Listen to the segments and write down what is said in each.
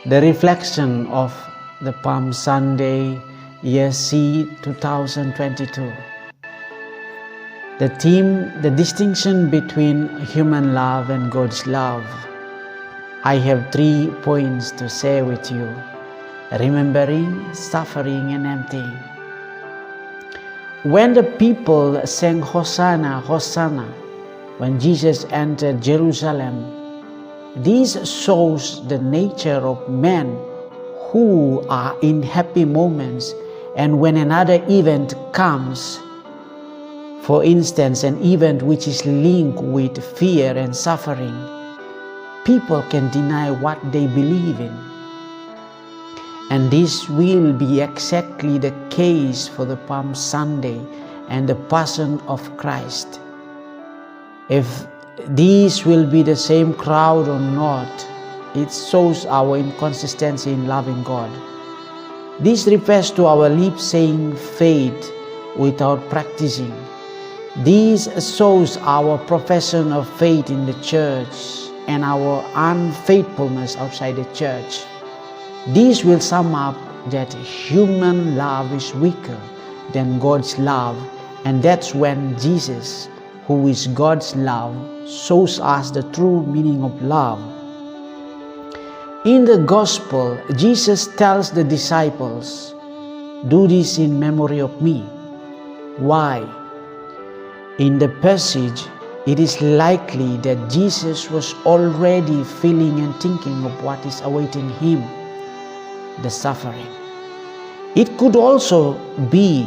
The reflection of the Palm Sunday, year C 2022. The theme, the distinction between human love and God's love. I have 3 points to share with you: remembering, suffering, and emptying. When the people sang Hosanna, Hosanna, when Jesus entered Jerusalem, this shows the nature of men who are in happy moments, and when another event comes, for instance, an event which is linked with fear and suffering, people can deny what they believe in. And this will be exactly the case for the Palm Sunday and the Passion of Christ. If these will be the same crowd or not, it shows our inconsistency in loving God. This refers to our lips saying faith without practicing. This shows our profession of faith in the church and our unfaithfulness outside the church. This will sum up that human love is weaker than God's love, and that's when Jesus, who is God's love, shows us the true meaning of love. In the Gospel, Jesus tells the disciples, "Do this in memory of me." Why? In the passage, it is likely that Jesus was already feeling and thinking of what is awaiting him, the suffering. It could also be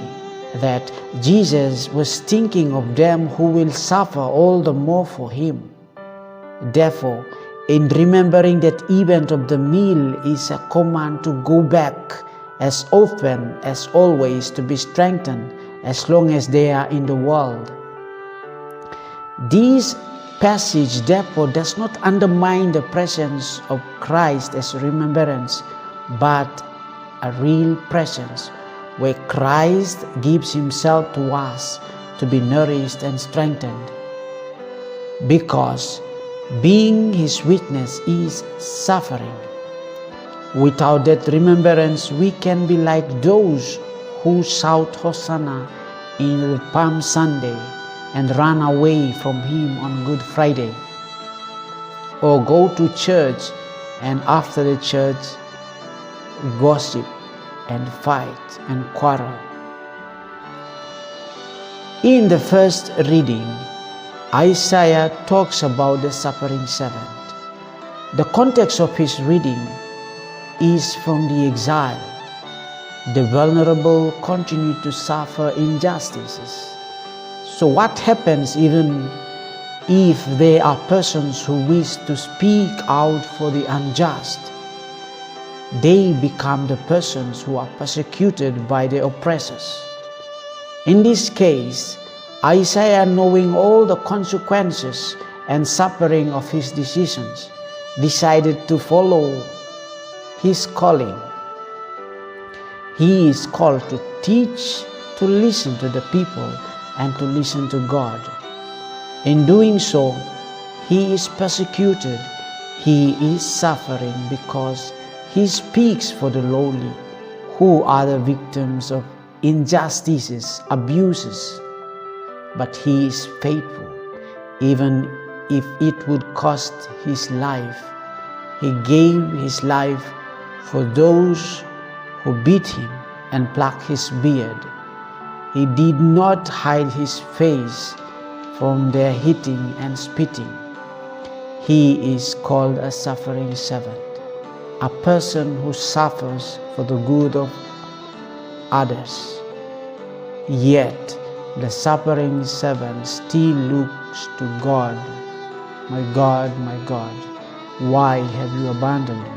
that Jesus was thinking of them who will suffer all the more for him. Therefore, in remembering that event of the meal is a command to go back as often as always, to be strengthened as long as they are in the world. This passage therefore does not undermine the presence of Christ as remembrance, but a real presence where Christ gives himself to us to be nourished and strengthened. Because being his witness is suffering. Without that remembrance, we can be like those who shout Hosanna in Palm Sunday and run away from him on Good Friday, or go to church and after the church gossip and fight and quarrel. In the first reading, Isaiah talks about the suffering servant. The context of his reading is from the exile. The vulnerable continue to suffer injustices. So what happens even if there are persons who wish to speak out for the unjust? They become the persons who are persecuted by the oppressors. In this case, Isaiah, knowing all the consequences and suffering of his decisions, decided to follow his calling. He is called to teach, to listen to the people, and to listen to God. In doing so, he is persecuted, he is suffering because he speaks for the lowly, who are the victims of injustices, abuses. But he is faithful, even if it would cost his life. He gave his life for those who beat him and plucked his beard. He did not hide his face from their hitting and spitting. He is called a suffering servant, a person who suffers for the good of others. Yet, the suffering servant still looks to God. My God, why have you abandoned me?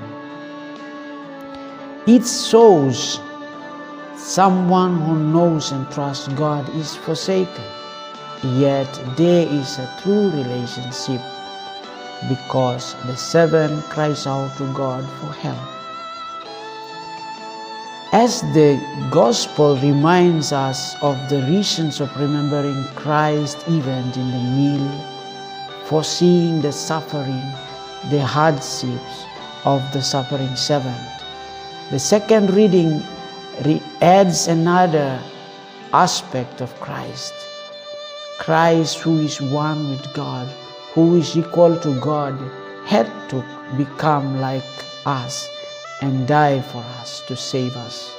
It shows someone who knows and trusts God is forsaken. Yet there is a true relationship because the servant cries out to God for help. As the Gospel reminds us of the reasons of remembering Christ's event in the meal, foreseeing the suffering, the hardships, of the suffering servant. The second reading adds another aspect of Christ. Christ, who is one with God, who is equal to God, had to become like us and die for us to save us.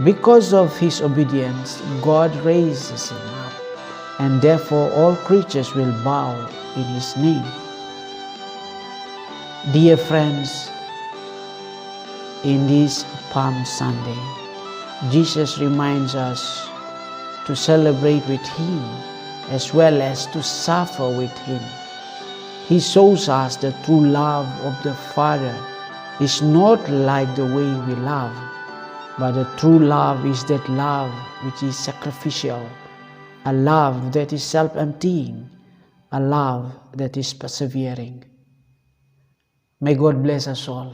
Because of his obedience, God raises him up, and therefore all creatures will bow in his name. Dear friends, in this Palm Sunday, Jesus reminds us to celebrate with him as well as to suffer with him. He shows us the true love of the Father is not like the way we love, but the true love is that love which is sacrificial, a love that is self-emptying, a love that is persevering. May God bless us all.